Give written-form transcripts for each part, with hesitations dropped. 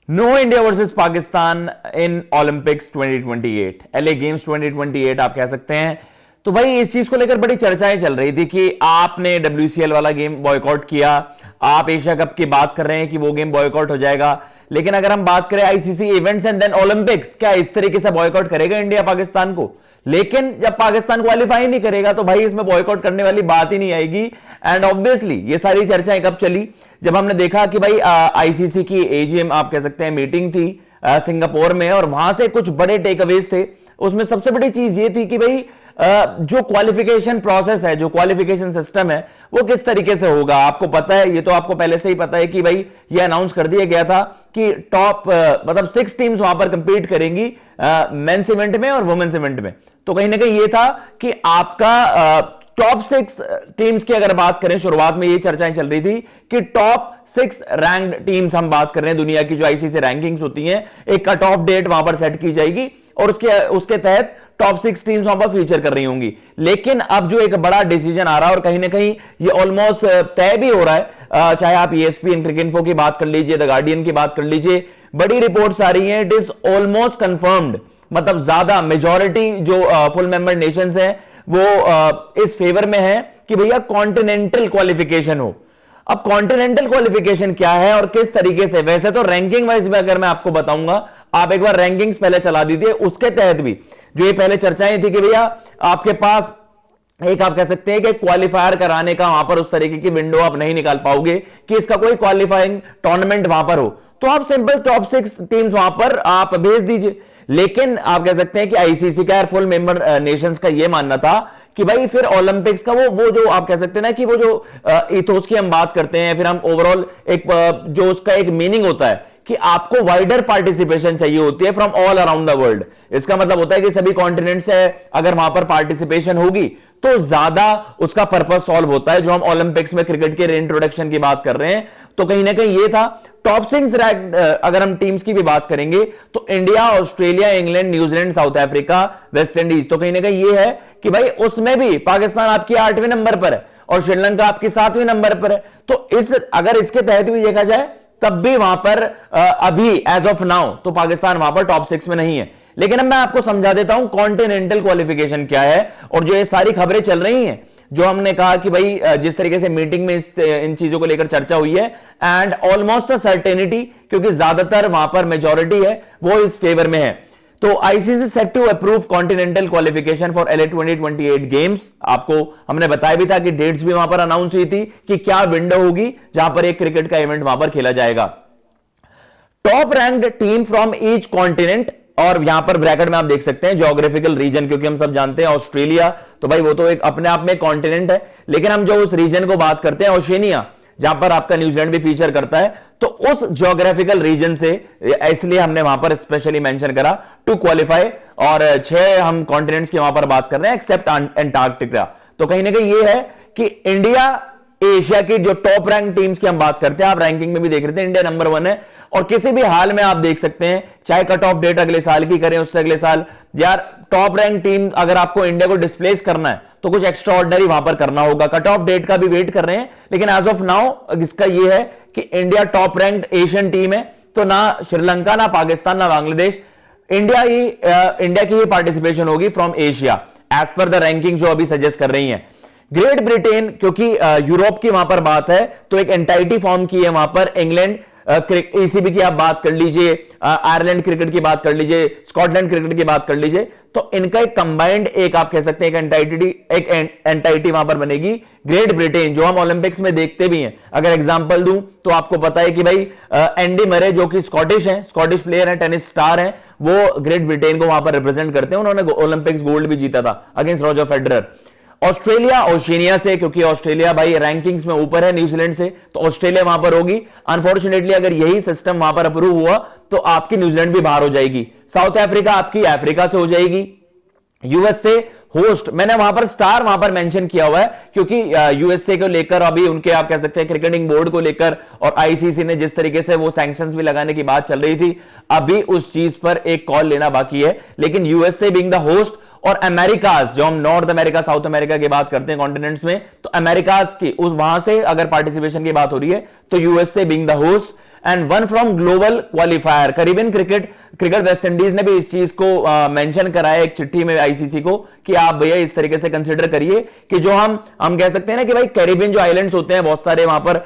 No India versus Pakistan in Olympics 2028, LA games 2028 आप कह सकते हैं। तो भाई इस चीज को लेकर बड़ी चर्चाएं चल रही थी कि आपने डब्ल्यूसीएल वाला गेम बॉयकॉट किया, आप एशिया कप की बात कर रहे हैं कि वो गेम बॉयकॉट हो जाएगा। लेकिन अगर हम बात करें ICC events and then Olympics, क्या इस तरीके से बॉयकॉट करेगा इंडिया पाकिस्तान को? लेकिन जब पाकिस्तान क्वालिफाई नहीं करेगा तो भाई इसमें बॉयकॉट करने वाली बात ही नहीं आएगी। एंड ऑब्वियसली ये सारी चर्चाएं कब चली? जब हमने देखा कि भाई आईसीसी की एजीएम आप कह सकते हैं मीटिंग थी सिंगापुर में, और वहां से कुछ बड़े टेक अवेज थे। उसमें सबसे बड़ी चीज ये थी कि भाई जो क्वालिफिकेशन प्रोसेस है, जो क्वालिफिकेशन सिस्टम है, वो किस तरीके से होगा। आपको पता है, ये तो आपको पहले से ही पता है कि भाई ये अनाउंस कर दिया गया था कि टॉप मतलब 6 टीम्स वहां पर कंपीट करेंगी मेंस इवेंट में और वुमेन्स इवेंट में। तो कहीं ना कहीं ये था कि आपका टॉप 6 टीम्स की अगर बात करें, शुरुआत में ये चर्चाएं चल रही थी कि टॉप 6 रैंक्ड टीम्स हम बात कर रहे हैं दुनिया की, जो आईसीसी रैंकिंग्स होती हैं, एक कट ऑफ डेट वहां पर सेट की जाएगी और उसके तहत टॉप 6 टीम्स वहां पर फीचर कर रही होंगी। लेकिन अब जो एक बड़ा डिसीजन आ रहा है और कहीं ना कहीं ये ऑलमोस्ट तय भी हो रहा है, चाहे आप ईएसपीएन क्रिकेइंफो की बात कर लीजिए, द गार्डियन की बात कर लीजिए, बड़ी रिपोर्ट्स आ रही हैं, इट इज ऑलमोस्ट कंफर्म्ड, मतलब ज्यादा मेजॉरिटी जो फुल मेंबर नेशंस हैं वो इस फेवर में है कि भैया कॉन्टिनेंटल क्वालिफिकेशन हो। अब कॉन्टिनेंटल क्वालिफिकेशन क्या है और किस तरीके से? वैसे तो रैंकिंग वाइज में अगर मैं आपको बताऊंगा, आप एक बार रैंकिंग्स पहले चला दीजिए, उसके तहत भी जो ये पहले चर्चाएं थी कि भैया आपके पास एक आप कह सकते हैं कि क्वालिफायर कराने का वहां पर उस तरीके की विंडो आप नहीं निकाल पाओगे कि इसका कोई क्वालिफाइंग टूर्नामेंट वहां पर हो, तो आप सिंपल टॉप 6 टीम्स वहां पर आप भेज दीजिए। लेकिन आप कह सकते हैं कि आईसीसी का फुल मेंबर नेशंस का यह मानना था कि भाई फिर ओलंपिक्स का वो जो आप कह सकते हैं ना कि वो जो इथोस की हम बात करते हैं, फिर हम ओवरऑल एक जो उसका एक मीनिंग होता है कि आपको वाइडर पार्टिसिपेशन चाहिए होती है from all around the world. इसका मतलब होता है कि सभी कॉन्टिनेंट से अगर वहां पर पार्टिसिपेशन होगी तो ज्यादा उसका पर्पस सॉल्व होता है, जो हम ओलंपिक्स में क्रिकेट के इंट्रोडक्शन की बात कर रहे हैं। तो कहीं ना कहीं ये था टॉप 6 रैंक। अगर हम टीम्स की भी बात करेंगे तो India, Australia, England, New Zealand, south Africa, West Indies, तो कहीं ना कहीं ये है कि भाई उसमें भी पाकिस्तान आपकी 8वें नंबर पर है और श्रीलंका आपकी 7वें नंबर पर है। तो अगर इसके तहत भी देखा जाए तब भी वहां पर अभी एज ऑफ नाउ तो पाकिस्तान वहां पर टॉप 6 में नहीं है। लेकिन अब मैं आपको समझा देता हूं कॉन्टिनेंटल क्वालिफिकेशन क्या है और जो ये सारी खबरें चल रही हैं, जो हमने कहा कि भाई जिस तरीके से मीटिंग में इन चीजों को लेकर चर्चा हुई है, एंड ऑलमोस्ट सर्टेनिटी, क्योंकि ज्यादातर वहां पर मेजॉरिटी है वो इस फेवर में है। तो ICC set to approve continental qualification for LA 2028 games. आपको हमने बताया भी था कि डेट्स भी वहां पर अनाउंस हुई थी कि क्या विंडो होगी जहां पर एक क्रिकेट का इवेंट वहां पर खेला जाएगा। Top ranked team from each continent, और यहां पर ब्रैकेट में आप देख सकते हैं ज्योग्राफिकल रीजन, क्योंकि हम सब जानते हैं ऑस्ट्रेलिया तो भाई वो तो एक अपने आप में कॉन्टिनेंट है, लेकिन हम जो उस रीजन को बात करते हैं ओशिनिया, जहां पर आपका न्यूजीलैंड भी फीचर करता है, तो उस ज्योग्राफिकल रीजन से इसलिए हमने वहां पर स्पेशली मेंशन करा टू क्वालिफाई। और 6 हम कॉन्टिनेंट्स की वहां पर बात कर रहे हैं एक्सेप्ट एंटार्क्टिका। तो कहीं ना कहीं ये है कि इंडिया एशिया की जो टॉप रैंक टीम्स की हम बात करते हैं, आप रैंकिंग में भी देख रहे थे इंडिया नंबर 1 है। और किसी भी हाल में आप देख सकते हैं, चाहे कट ऑफ डेट अगले साल की करें, उससे अगले साल, यार टॉप रैंक टीम अगर आपको इंडिया को डिस्प्लेस करना है तो कुछ एक्स्ट्रा ऑर्डिनरी वहां पर करना होगा। कट ऑफ डेट का भी वेट कर रहे हैं, लेकिन एज ऑफ नाउ इसका यह है कि India top ranked Asian team है, तो ना श्रीलंका, ना पाकिस्तान, ना बांग्लादेश, इंडिया की ही पार्टिसिपेशन होगी from Asia as per the ranking जो अभी सजेस्ट कर रही है। ग्रेट ब्रिटेन, क्योंकि यूरोप की वहां पर बात है तो एक एंटाइटी फॉर्म की है वहां पर। इंग्लैंड ईसीबी की आप बात कर लीजिए, आयरलैंड क्रिकेट की बात कर लीजिए, स्कॉटलैंड क्रिकेट की बात कर लीजिए, तो इनका एक कंबाइंड एक आप कह सकते हैं एक एंटाइटी वहां पर बनेगी ग्रेट ब्रिटेन, जो हम ओलंपिक्स में देखते भी हैं। अगर एग्जांपल दूं तो आपको पता है कि भाई एंडी मरे जो कि स्कॉटिश हैं, स्कॉटिश प्लेयर हैं, टेनिस स्टार हैं, वो ग्रेट ब्रिटेन को वहां पर रिप्रेजेंट करते हैं। उन्होंने ओलंपिक्स गोल्ड भी जीता था against Roger Federer. Australia Oceania से, क्योंकि ऑस्ट्रेलिया भाई रैंकिंग्स में ऊपर है न्यूजीलैंड से, तो ऑस्ट्रेलिया वहां पर होगी। अनफॉर्चुनेटली अगर यही सिस्टम वहां पर अप्रूव हुआ तो आपकी न्यूजीलैंड भी बाहर हो जाएगी। साउथ अफ्रीका आपकी अफ्रीका से हो जाएगी। यूएसए होस्ट, मैंने वहां पर स्टार वहां पर मेंशन किया हुआ है क्योंकि यूएसए को लेकर अभी उनके आप कह सकते हैं क्रिकेटिंग बोर्ड को लेकर और आईसीसी ने जिस तरीके से वो सैंक्शंस भी लगाने की बात चल रही थी, अभी उस चीज पर एक कॉल लेना बाकी है। लेकिन यूएसए बीइंग द होस्ट और अमेरिकाज, जो हम नॉर्थ अमेरिका साउथ अमेरिका की बात करते हैं कॉन्टिनेंट्स में, तो अमेरिकाज की उस वहां से अगर पार्टिसिपेशन की बात हो रही है तो USA being the host and one from global qualifier. Caribbean cricket West Indies ने भी इस चीज को मेंशन करा है एक चिट्ठी में आईसीसी को कि आप भैया इस तरीके से कंसीडर करिए कि जो हम कह सकते हैं ना कि भाई कैरिबियन जो आइलैंड्स होते हैं बहुत सारे वहां पर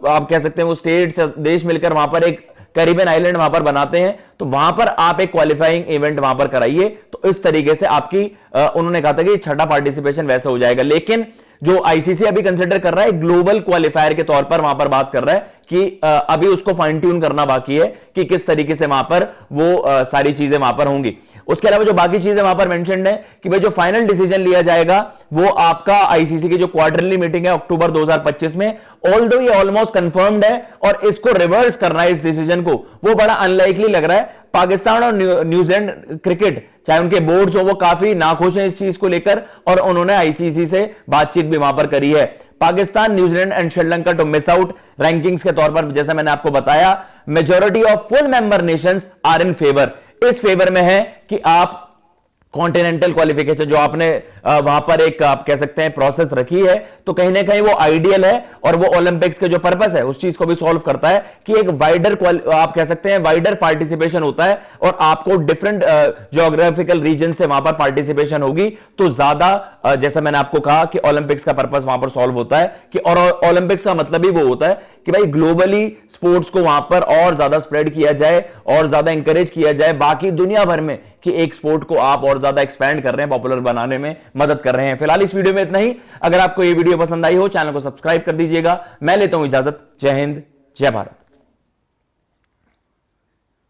आप कह सकते हैं वो स्टेट्स देश मिलकर वहां पर एक कैरिबियन आइलैंड वहां पर बनाते हैं, तो वहां पर आप एक क्वालिफाइंग इवेंट वहां पर कराइए। तो इस तरीके से आपकी उन्होंने कहा था कि छठा पार्टिसिपेशन वैसा हो जाएगा। लेकिन जो आईसीसी अभी कंसिडर कर रहा है ग्लोबल क्वालिफायर के तौर पर वहां पर बात कर रहा है कि अभी उसको फाइन ट्यून करना बाकी है कि किस तरीके से वहां पर वो सारी चीजें वहां पर होंगी। उसके अलावा जो बाकी चीजें वहां पर मेंशन्ड है कि भाई जो फाइनल डिसीजन लिया जाएगा वो आपका आईसीसी की जो क्वार्टरली मीटिंग है अक्टूबर 2025 में, ऑल्दो ये ऑलमोस्ट कंफर्म्ड है और इसको रिवर्स करना है इस डिसीजन को वो बड़ा अनलाइकली लग रहा है। पाकिस्तान और न्यूजीलैंड क्रिकेट चाहे उनके बोर्ड्स हो वो काफी नाखुश हैं इस चीज को लेकर और उन्होंने आईसीसी से बातचीत भी वहां पर करी है। Pakistan, New Zealand and Sri Lanka to miss out rankings के तौर पर जैसा मैंने आपको बताया majority of full member nations are in favour, इस फेवर में है कि आप कॉन्टिनेंटल क्वालिफिकेशन जो आपने वहां पर एक आप कह सकते हैं प्रोसेस रखी है तो कहीं ना कहीं वो आइडियल है और वो ओलंपिक्स के जो पर्पस है उस चीज को भी सॉल्व करता है कि एक वाइडर आप कह सकते हैं वाइडर पार्टिसिपेशन होता है और आपको डिफरेंट ज्योग्राफिकल रीजन से वहां पर पार्टिसिपेशन होगी तो ज्यादा जैसा मैंने आपको कहा कि ओलंपिक्स का पर्पस वहां पर सॉल्व होता है कि और ओलंपिक्स का मतलब ही वो होता है कि भाई ग्लोबली स्पोर्ट्स को वहां पर और ज्यादा स्प्रेड किया जाए और ज्यादा इंकरेज किया जाए बाकी दुनिया भर में कि एक स्पोर्ट को आप और ज्यादा एक्सपैंड कर रहे हैं, पॉपुलर बनाने में मदद कर रहे हैं। फिलहाल इस वीडियो में इतना ही। अगर आपको ये वीडियो पसंद आई हो चैनल को सब्सक्राइब कर दीजिएगा। मैं लेता हूं इजाजत। जय हिंद, जय भारत।